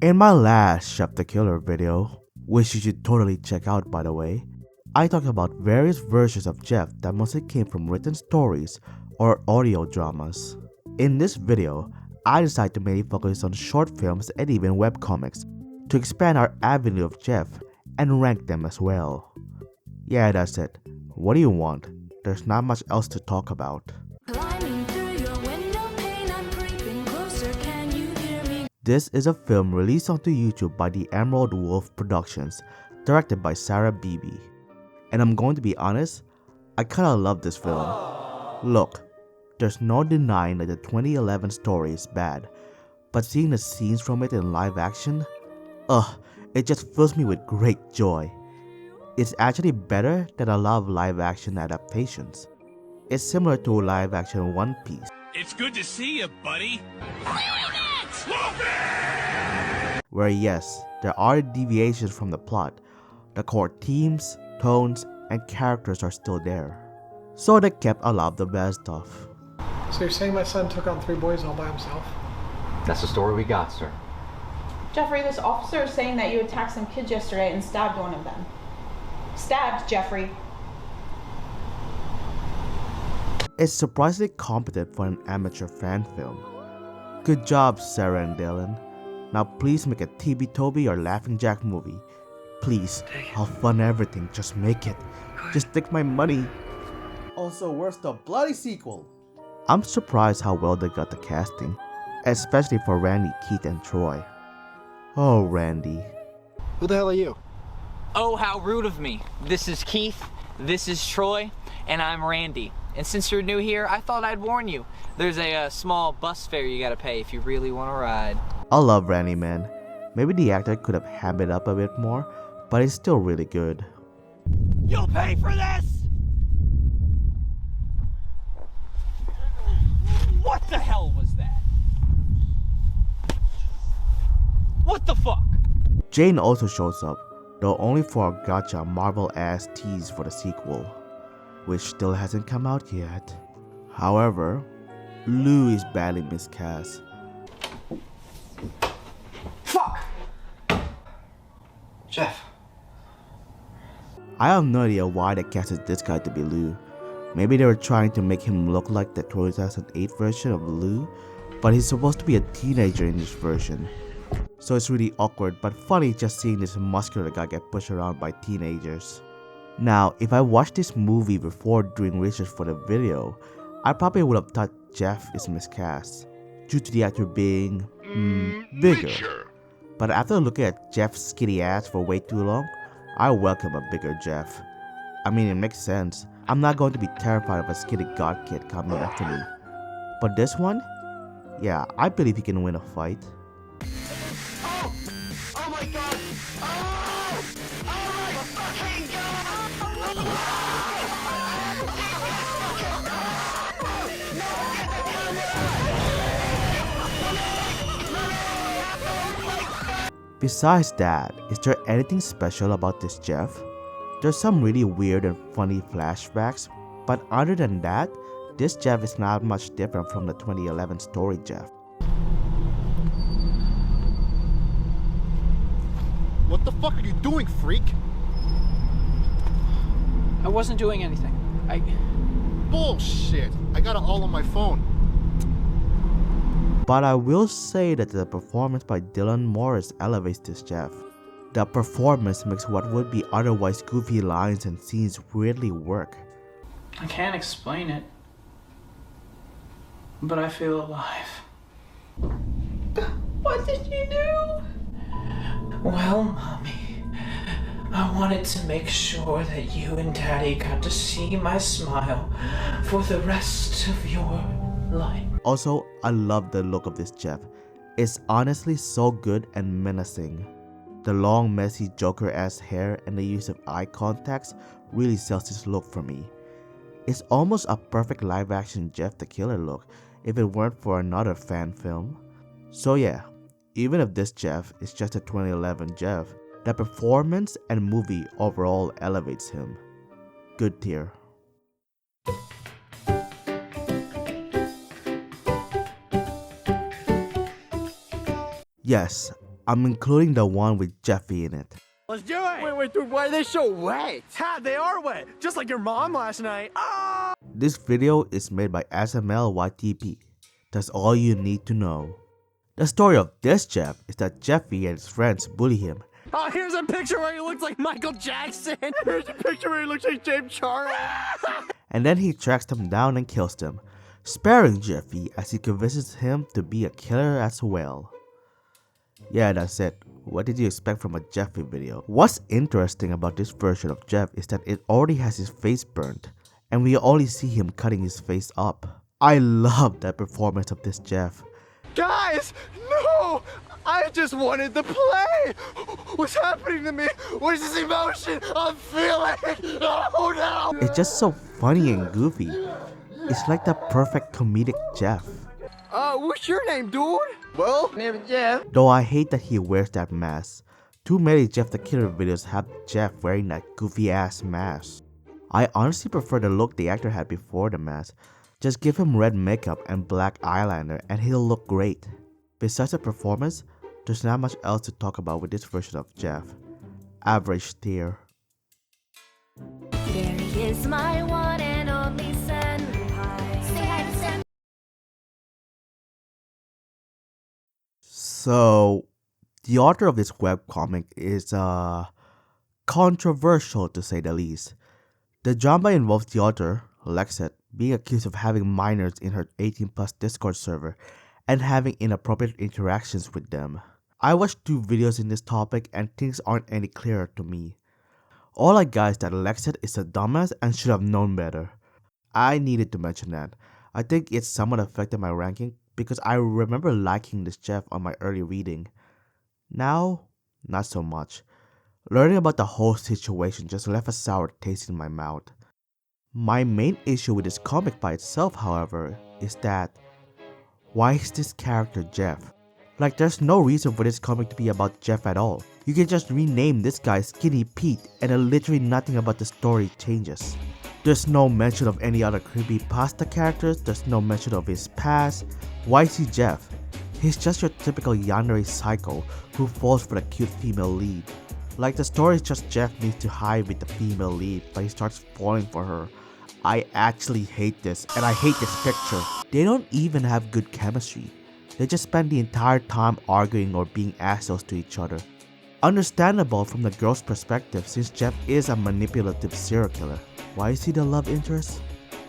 In my last Jeff the Killer video, which you should totally check out by the way, I talked about various versions of Jeff that mostly came from written stories or audio dramas. In this video, I decided to mainly focus on short films and even webcomics to expand our avenue of Jeff and rank them as well. Yeah, that's it. What do you want? There's not much else to talk about. This is a film released onto YouTube by the Emerald Wolf Productions, directed by Sarah Beebe. And I'm going to be honest, I kinda love this film. Look, there's no denying that the 2011 story is bad, but seeing the scenes from it in live action, it just fills me with great joy. It's actually better than a lot of live action adaptations. It's similar to live action One Piece. It's good to see you, buddy. Where yes, there are deviations from the plot, the core themes, tones, and characters are still there. So they kept a lot of the bad stuff. So you're saying my son took on 3 boys all by himself? That's the story we got, sir. Jeffrey, this officer is saying that you attacked some kids yesterday and stabbed one of them. Stabbed, Jeffrey. It's surprisingly competent for an amateur fan film. Good job, Sarah and Dylan. Now please make a TB Toby or Laughing Jack movie. Please, I'll fund everything, just make it. Just take my money. Also, where's the bloody sequel? I'm surprised how well they got the casting, especially for Randy, Keith, and Troy. Oh, Randy. Who the hell are you? Oh, how rude of me. This is Keith, this is Troy, and I'm Randy. And since you're new here, I thought I'd warn you. There's a small bus fare you gotta pay if you really want to ride. I love Randy, man. Maybe the actor could have hammed it up a bit more, but he's still really good. You'll pay for this! What the hell was that? What the fuck? Jane also shows up, though only for a gotcha Marvel-ass tease for the sequel, which still hasn't come out yet. However, Lou is badly miscast. Fuck! Jeff. I have no idea why they casted this guy to be Lou. Maybe they were trying to make him look like the 2008 version of Lou, but he's supposed to be a teenager in this version. So it's really awkward but funny just seeing this muscular guy get pushed around by teenagers. Now, if I watched this movie before doing research for the video, I probably would have thought Jeff is miscast, due to the actor being, bigger. But after looking at Jeff's skinny ass for way too long, I welcome a bigger Jeff. I mean, it makes sense. I'm not going to be terrified of a skinny god kid coming after me. But this one? Yeah, I believe he can win a fight. Oh! Oh my god! Oh! Oh my fucking god! Besides that, is there anything special about this Jeff? There's some really weird and funny flashbacks, but other than that, this Jeff is not much different from the 2011 story Jeff. What the fuck are you doing, freak? I wasn't doing anything. Bullshit! I got it all on my phone. But I will say that the performance by Dylan Morris elevates this Jeff. The performance makes what would be otherwise goofy lines and scenes weirdly work. I can't explain it, but I feel alive. What did you do? Well, Mommy, I wanted to make sure that you and Daddy got to see my smile for the rest of your life. Also, I love the look of this Jeff. It's honestly so good and menacing. The long, messy Joker-ass hair and the use of eye contacts really sells this look for me. It's almost a perfect live-action Jeff the Killer look if it weren't for another fan film. So yeah, even if this Jeff is just a 2011 Jeff, the performance and movie overall elevates him. Good tier. Yes, I'm including the one with Jeffy in it. Let's do it! Wait, dude, why are they so wet? Ha, they are wet, just like your mom last night. Ah! This video is made by SML YTP. That's all you need to know. The story of this Jeff is that Jeffy and his friends bully him. Oh, here's a picture where he looks like Michael Jackson. Here's a picture where he looks like James Charles. And then he tracks them down and kills them, sparing Jeffy as he convinces him to be a killer as well. Yeah, that's it. What did you expect from a Jeffy video? What's interesting about this version of Jeff is that it already has his face burnt, and we only see him cutting his face up. I love that performance of this Jeff. Guys, no! I just wanted to play! What's happening to me? What is this emotion I'm feeling? Oh no! It's just so funny and goofy. It's like the perfect comedic Jeff. What's your name, dude? Well, name is Jeff. Though I hate that he wears that mask. Too many Jeff the Killer videos have Jeff wearing that goofy ass mask. I honestly prefer the look the actor had before the mask. Just give him red makeup and black eyeliner and he'll look great. Besides the performance, there's not much else to talk about with this version of Jeff. Average tier. There he is, my one and only senpai. So, the author of this webcomic is controversial to say the least. The drama involves the author, Lexet, being accused of having minors in her 18+ Discord server and having inappropriate interactions with them. I watched 2 videos in this topic and things aren't any clearer to me. All I got is that Lexet is a dumbass and should have known better. I needed to mention that. I think it somewhat affected my ranking because I remember liking this Jeff on my early reading. Now, not so much. Learning about the whole situation just left a sour taste in my mouth. My main issue with this comic by itself, however, is that why is this character Jeff? Like, there's no reason for this comic to be about Jeff at all. You can just rename this guy Skinny Pete and then literally nothing about the story changes. There's no mention of any other creepypasta characters, there's no mention of his past. Why is he Jeff? He's just your typical yandere psycho who falls for the cute female lead. Like, the story is just Jeff needs to hide with the female lead, but he starts falling for her. I actually hate this, and I hate this picture. They don't even have good chemistry. They just spend the entire time arguing or being assholes to each other. Understandable from the girl's perspective since Jeff is a manipulative serial killer. Why is he the love interest?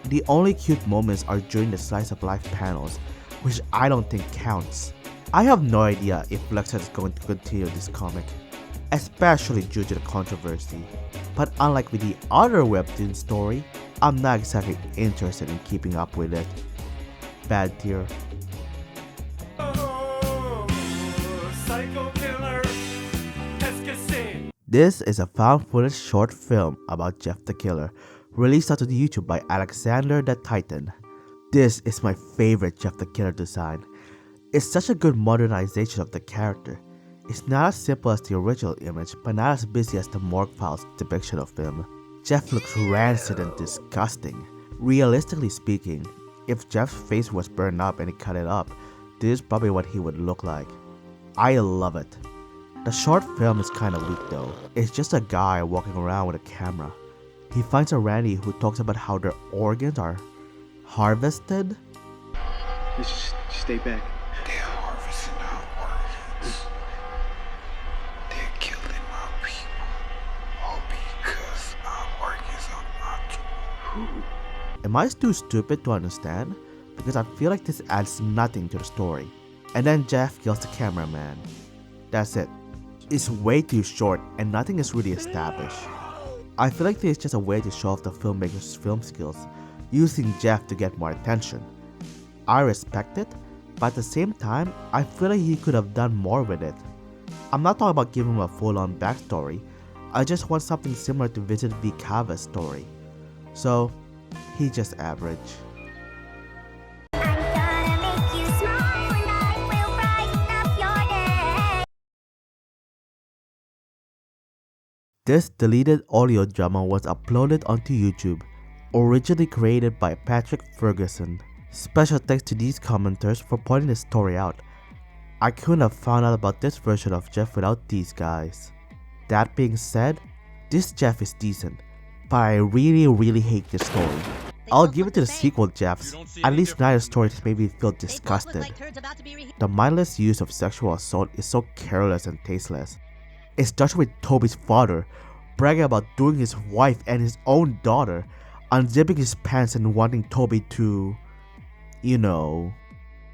The only cute moments are during the slice of life panels, which I don't think counts. I have no idea if Lexet is going to continue this comic, especially due to the controversy. But unlike with the other webtoon story, I'm not exactly interested in keeping up with it. Bad tier. This is a found footage short film about Jeff the Killer, released onto YouTube by Alexander the Titan. This is my favorite Jeff the Killer design. It's such a good modernization of the character. It's not as simple as the original image, but not as busy as the Morgue Files depiction of him. Jeff looks rancid and disgusting. Realistically speaking, if Jeff's face was burned up and he cut it up, this is probably what he would look like. I love it. The short film is kinda weak though. It's just a guy walking around with a camera. He finds a Randy who talks about how their organs are harvested. Just stay back. They're harvesting our organs. They're killing my people. All because our organs are not. Am I too stupid to understand? Because I feel like this adds nothing to the story. And then Jeff kills the cameraman. That's it. It's way too short and nothing is really established. I feel like this is just a way to show off the filmmaker's film skills, using Jeff to get more attention. I respect it, but at the same time, I feel like he could have done more with it. I'm not talking about giving him a full-on backstory, I just want something similar to Vincent V. Cava's story. So, he's just average. This deleted audio drama was uploaded onto YouTube, originally created by Patrick Ferguson. Special thanks to these commenters for pointing the story out. I couldn't have found out about this version of Jeff without these guys. That being said, this Jeff is decent, but I really hate this story. I'll give it to the sequel Jeffs. At least neither stories made me feel disgusted. The mindless use of sexual assault is so careless and tasteless. It starts with Toby's father bragging about doing his wife and his own daughter, unzipping his pants and wanting Toby to, you know.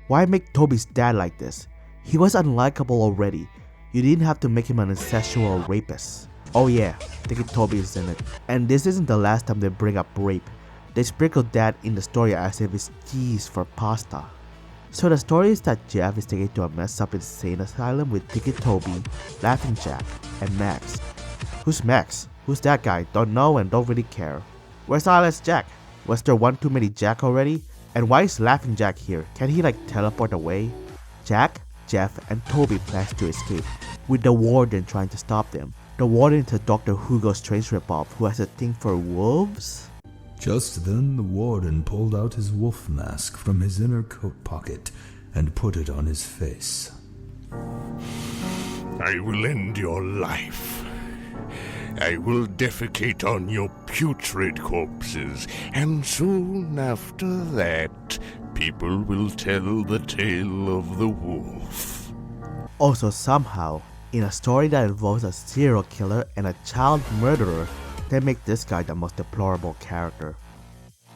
Why make Toby's dad like this? He was unlikable already. You didn't have to make him an incestual rapist. Oh yeah, thinking Toby is in it. And this isn't the last time they bring up rape. They sprinkled that in the story as if it's cheese for pasta. So the story is that Jeff is taken to a messed up insane asylum with Tiki Toby, Laughing Jack, and Max. Who's Max? Who's that guy? Don't know and don't really care. Where's Eyeless Jack? Was there one too many Jack already? And why is Laughing Jack here? Can he like teleport away? Jack, Jeff, and Toby plans to escape, with the warden trying to stop them. The warden is a Dr. Hugo Strange ripoff who has a thing for wolves? Just then the warden pulled out his wolf mask from his inner coat pocket and put it on his face. I will end your life. I will defecate on your putrid corpses, and soon after that, people will tell the tale of the wolf. Also somehow, in a story that involves a serial killer and a child murderer, they make this guy the most deplorable character.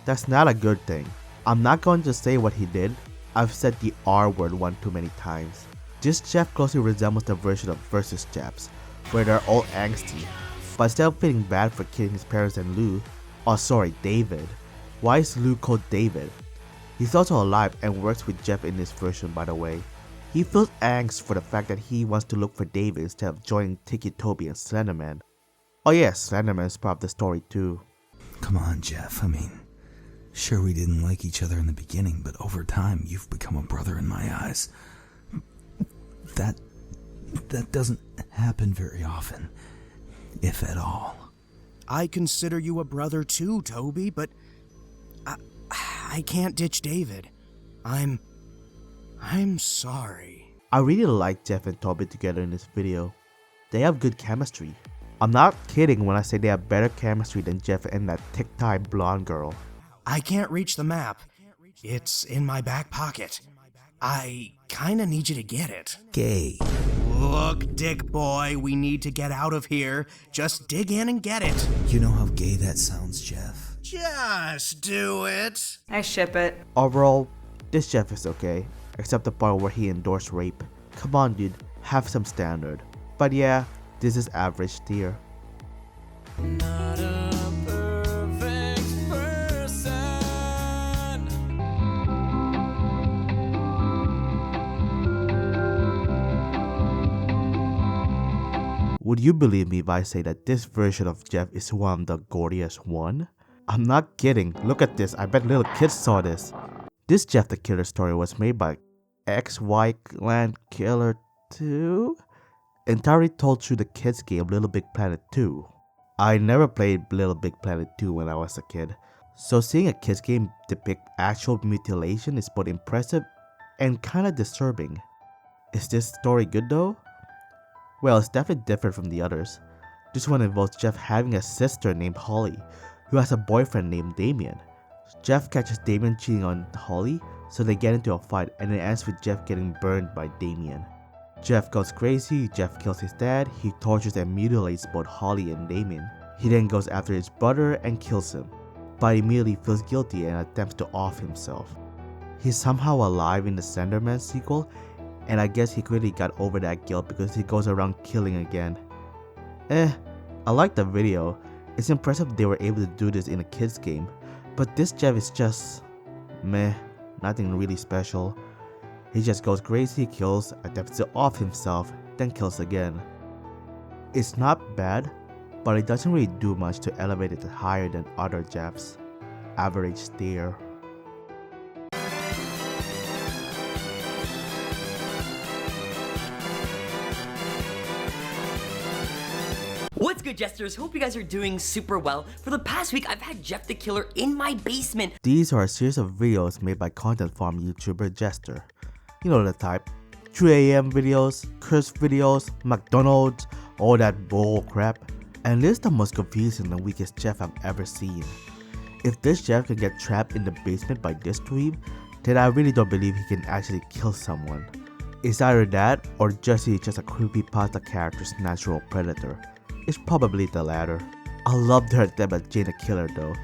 That's not a good thing. I'm not going to say what he did. I've said the R word one too many times. This Jeff closely resembles the version of Versus Jeffs, where they're all angsty. But instead of feeling bad for killing his parents and Lou, David. Why is Lou called David? He's also alive and works with Jeff in this version, by the way. He feels angst for the fact that he wants to look for David instead of joining Tiki Toby and Slenderman. Oh yeah, Slenderman is part of the story too. Come on, Jeff, I mean, sure we didn't like each other in the beginning, but over time you've become a brother in my eyes. That doesn't happen very often, if at all. I consider you a brother too, Toby, but I can't ditch David. I'm sorry. I really like Jeff and Toby together in this video. They have good chemistry. I'm not kidding when I say they have better chemistry than Jeff and that tic-tac blonde girl. I can't reach the map. It's in my back pocket. I kinda need you to get it. Gay. Look, dick boy, we need to get out of here. Just dig in and get it. You know how gay that sounds, Jeff? Just do it. I ship it. Overall, this Jeff is okay, except the part where he endorsed rape. Come on dude, have some standard. But yeah, this is average tier. Not a perfect person. Would you believe me if I say that this version of Jeff is one of the goriest one? I'm not kidding, look at this, I bet little kids saw this. This Jeff the Killer story was made by XY Clan Killer 2? Entirely told through the kids game Little Big Planet 2. I never played Little Big Planet 2 when I was a kid, so seeing a kids game depict actual mutilation is both impressive and kinda disturbing. Is this story good though? Well, it's definitely different from the others. This one involves Jeff having a sister named Holly, who has a boyfriend named Damien. Jeff catches Damien cheating on Holly, so they get into a fight and it ends with Jeff getting burned by Damien. Jeff goes crazy, Jeff kills his dad, he tortures and mutilates both Holly and Damien. He then goes after his brother and kills him, but immediately feels guilty and attempts to off himself. He's somehow alive in the Slenderman sequel, and I guess he quickly got over that guilt because he goes around killing again. I like the video. It's impressive they were able to do this in a kids game, but this Jeff is just meh, nothing really special. He just goes crazy, kills, attempts to off himself, then kills again. It's not bad, but it doesn't really do much to elevate it higher than other Jeffs. Average tier. What's good, Jesters? Hope you guys are doing super well. For the past week, I've had Jeff the Killer in my basement. These are a series of videos made by content farm YouTuber Jester. You know the type. 3 a.m. videos, curse videos, McDonald's, all that bull crap. And this is the most confusing and weakest Jeff I've ever seen. If this Jeff can get trapped in the basement by this dream, then I really don't believe he can actually kill someone. It's either that or Jesse is just a creepypasta character's natural predator. It's probably the latter. I loved her attempt at Jane the Killer though.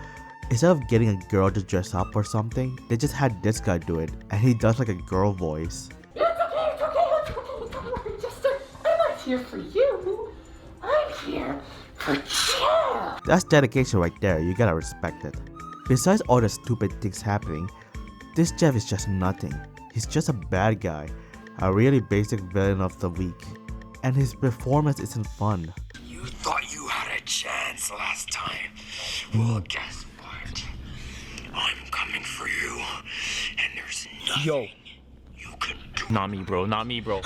Instead of getting a girl to dress up or something, they just had this guy do it, and he does like a girl voice. It's okay, don't worry, Jester. I'm not here for you. I'm here for Jeff. That's dedication right there, you gotta respect it. Besides all the stupid things happening, this Jeff is just nothing. He's just a bad guy, a really basic villain of the week. And his performance isn't fun. You thought you had a chance last time. Well, guess what? I'm coming for you, and there's nothing you can do. Not me, bro. Not me, bro.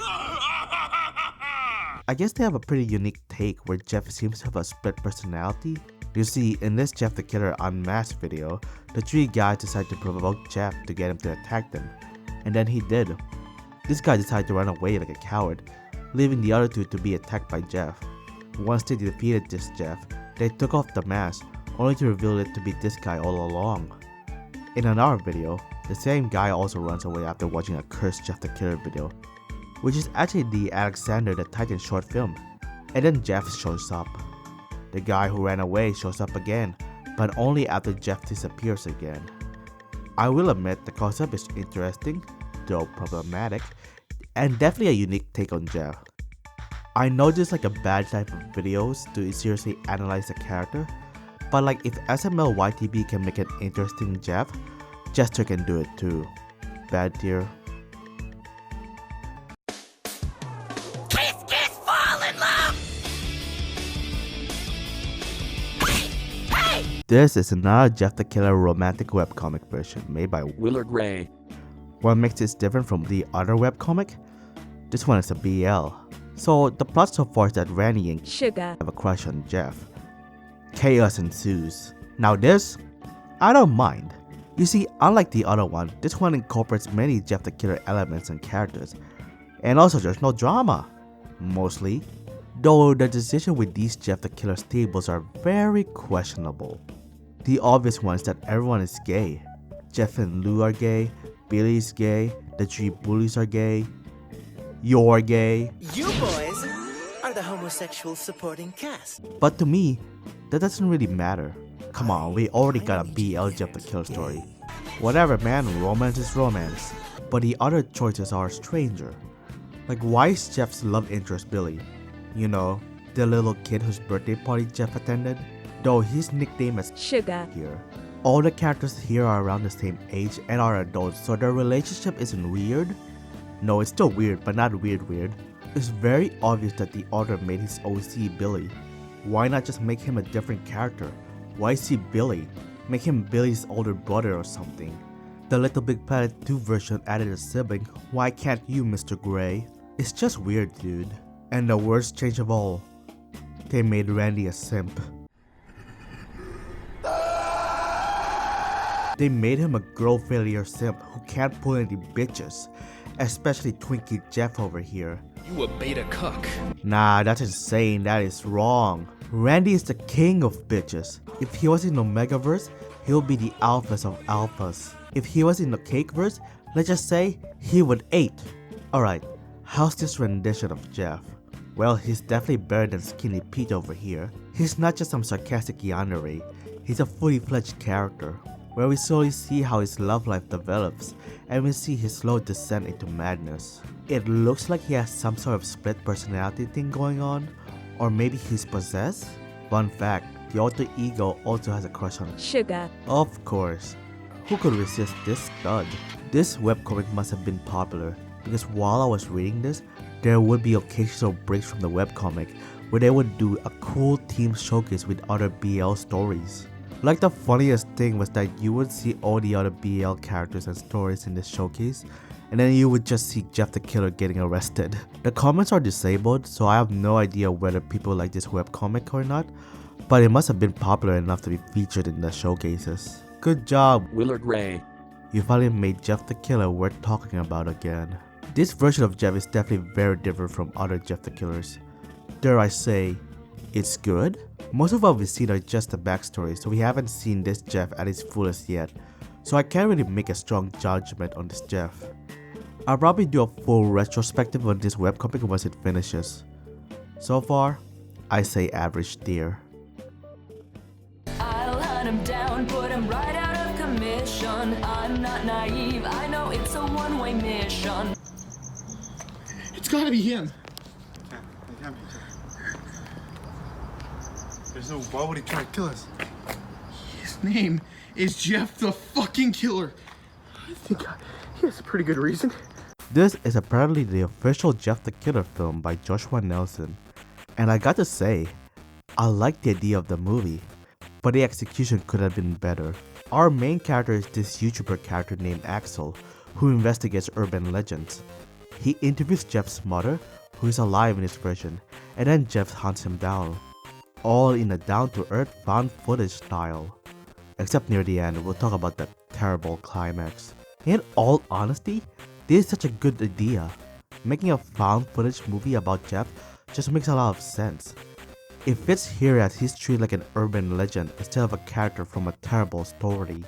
I guess they have a pretty unique take where Jeff seems to have a split personality. You see, in this Jeff the Killer Unmasked video, the 3 guys decide to provoke Jeff to get him to attack them. And then he did. This guy decided to run away like a coward, leaving the other 2 to be attacked by Jeff. Once they defeated this Jeff, they took off the mask, only to reveal it to be this guy all along. In another video, the same guy also runs away after watching a cursed Jeff the Killer video, which is actually the Alexander the Titan short film. And then Jeff shows up. The guy who ran away shows up again, but only after Jeff disappears again. I will admit the concept is interesting, though problematic, and definitely a unique take on Jeff. I know this is like a bad type of videos to seriously analyze the character, but like if SML YTB can make an interesting Jeff, Jester can do it too. Bad tier. Fall in love. This is another Jeff the Killer romantic webcomic version made by Willard Ray. What makes this different from the other webcomic? This one is a BL. So the plot so far is that Randy and Sugar have a crush on Jeff. Chaos ensues. Now this, I don't mind. You see, unlike the other one, this one incorporates many Jeff the Killer elements and characters. And also there's no drama. Mostly. Though the decision with these Jeff the Killer stables are very questionable. The obvious one is that everyone is gay. Jeff and Lou are gay, Billy's gay, the 3 bullies are gay, you're gay. You boys are the homosexual supporting cast. But to me, that doesn't really matter. Come on, we already got a BL Jeff the Killer story. Whatever man, romance is romance. But the other choices are stranger. Like why is Jeff's love interest Billy? You know, the little kid whose birthday party Jeff attended? Though his nickname is Sugar here. All the characters here are around the same age and are adults, so their relationship isn't weird. No, it's still weird, but not weird. It's very obvious that the author made his OC Billy. Why not just make him a different character? Why is he Billy? Make him Billy's older brother or something. The Little Big Planet 2 version added a sibling. Why can't you, Mr. Gray? It's just weird, dude. And the worst change of all, they made Randy a simp. They made him a girl failure simp who can't pull any bitches, especially Twinkie Jeff over here. You a beta cuck. Nah, that's insane, that is wrong. Randy is the king of bitches. If he was in Omegaverse, he'll be the alphas of alphas. If he was in the Cakeverse, let's just say he would 8. Alright, how's this rendition of Jeff? Well, he's definitely better than Skinny Pete over here. He's not just some sarcastic yandere, he's a fully fledged character, where we slowly see how his love life develops, and we see his slow descent into madness. It looks like he has some sort of split personality thing going on, or maybe he's possessed? Fun fact, the alter ego also has a crush on Sugar. Of course. Who could resist this stud? This webcomic must have been popular, because while I was reading this, there would be occasional breaks from the webcomic where they would do a cool team showcase with other BL stories. Like the funniest thing was that you would see all the other BL characters and stories in this showcase, and then you would just see Jeff the Killer getting arrested. The comments are disabled, so I have no idea whether people like this webcomic or not, but it must have been popular enough to be featured in the showcases. Good job, Willard Ray. You finally made Jeff the Killer worth talking about again. This version of Jeff is definitely very different from other Jeff the Killers. Dare I say, it's good? Most of what we've seen are just the backstory, so we haven't seen this Jeff at its fullest yet, so I can't really make a strong judgment on this Jeff. I'll probably do a full retrospective on this webcomic once it finishes. So far, I say average tier. I'll hunt him down, put him right out of commission. I'm not naive, I know it's a one-way mission. It's gotta be him. There's no, why would he try to kill us? His name is Jeff the fucking Killer. I think he has a pretty good reason. This is apparently the official Jeff the Killer film by Joshua Nelson. And I got to say, I like the idea of the movie, but the execution could have been better. Our main character is this YouTuber character named Axel, who investigates urban legends. He interviews Jeff's mother, who is alive in this version, and then Jeff hunts him down. All in a down-to-earth found footage style. Except near the end, we'll talk about that terrible climax. In all honesty, this is such a good idea. Making a found footage movie about Jeff just makes a lot of sense. It fits here as he's treated like an urban legend instead of a character from a terrible story.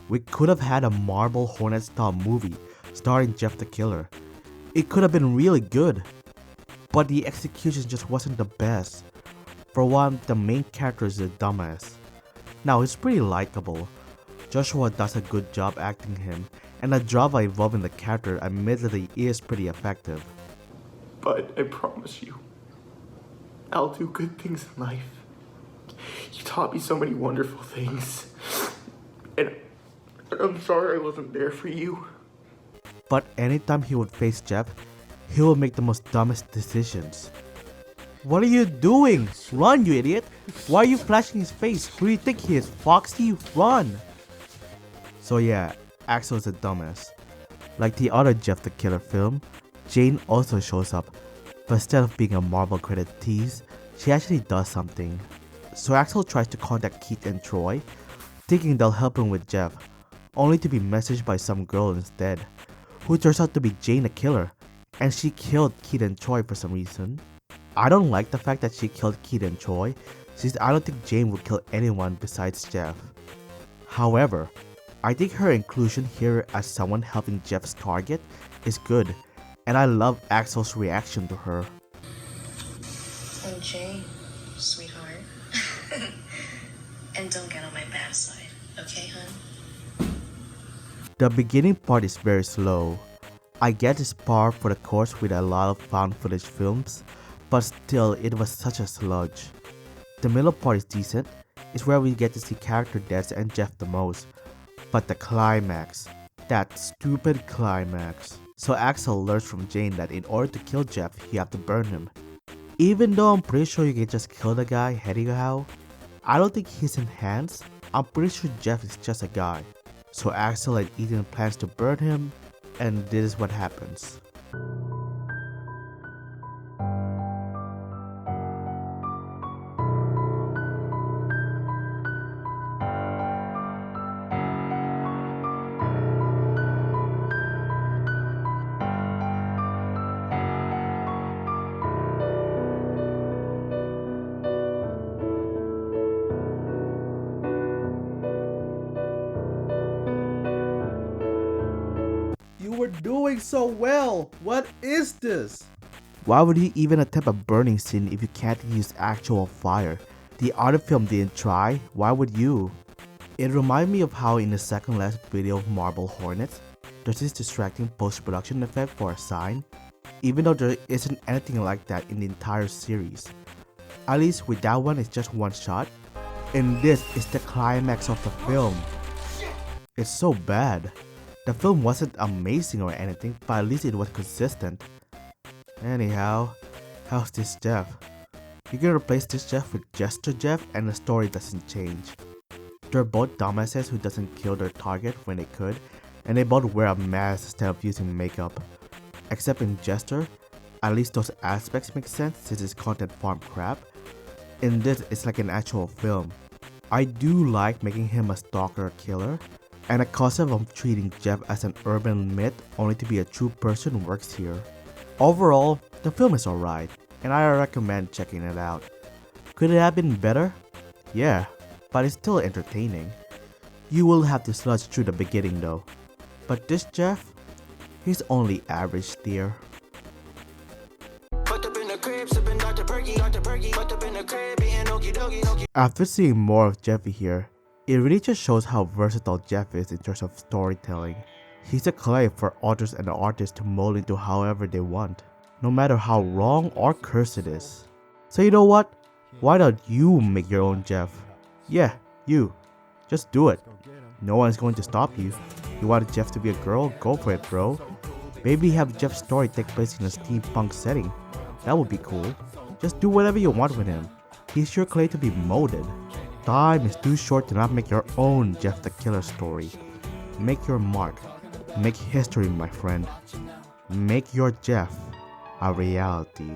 We could have had a Marble Hornet style movie starring Jeff the Killer. It could have been really good, but the execution just wasn't the best. For one, the main character is a dumbass. Now, he's pretty likable. Joshua does a good job acting him, and the drama involving the character admittedly is pretty effective. But I promise you, I'll do good things in life. You taught me so many wonderful things. And I'm sorry I wasn't there for you. But anytime he would face Jeff, he would make the most dumbest decisions. What are you doing? Run, you idiot! Why are you flashing his face? Who do you think he is? Foxy? Run! So yeah, Axel is a dumbass. Like the other Jeff the Killer film, Jane also shows up, but instead of being a Marvel credit tease, she actually does something. So Axel tries to contact Keith and Troy, thinking they'll help him with Jeff, only to be messaged by some girl instead, who turns out to be Jane the Killer, and she killed Keith and Troy for some reason. I don't like the fact that she killed Keith and Troy, since I don't think Jane would kill anyone besides Jeff. However, I think her inclusion here as someone helping Jeff's target is good, and I love Axel's reaction to her. Oh, Jane, sweetheart. And don't get on my bad side, okay, hun? The beginning part is very slow. I get it's par for the course with a lot of found footage films, but still it was such a sludge. The middle part is decent, it's where we get to see character deaths and Jeff the most, but the climax, that stupid climax. So Axel learns from Jane that in order to kill Jeff, you have to burn him. Even though I'm pretty sure you can just kill the guy anyhow, I don't think he's enhanced. I'm pretty sure Jeff is just a guy. So Axel and Ethan plans to burn him, and this is what happens. We're doing so well. What is this? Why would you even attempt a burning scene if you can't use actual fire? The other film didn't try, why would you? It reminded me of how in the second last video of Marble Hornets, there's this distracting post-production effect for a sign, even though there isn't anything like that in the entire series. At least with that one it's just one shot, and this is the climax of the film. It's so bad. The film wasn't amazing or anything, but at least it was consistent. Anyhow, how's this Jeff? You can replace this Jeff with Jester Jeff and the story doesn't change. They're both dumbasses who doesn't kill their target when they could, and they both wear a mask instead of using makeup. Except in Jester, at least those aspects make sense since it's content farm crap. In this, it's like an actual film. I do like making him a stalker killer, And the concept of treating Jeff as an urban myth only to be a true person works here. Overall, the film is alright, and I recommend checking it out. Could it have been better? Yeah, but it's still entertaining. You will have to sludge through the beginning though. But this Jeff, he's only average tier. After seeing more of Jeffy here, it really just shows how versatile Jeff is in terms of storytelling. He's a clay for authors and artists to mold into however they want, no matter how wrong or cursed it is. So you know what? Why don't you make your own Jeff? Yeah, you. Just do it. No one's going to stop you. You want Jeff to be a girl? Go for it, bro. Maybe have Jeff's story take place in a steampunk setting. That would be cool. Just do whatever you want with him. He's your clay to be molded. Time is too short to not make your own Jeff the Killer story. Make your mark. Make history, my friend. Make your Jeff a reality.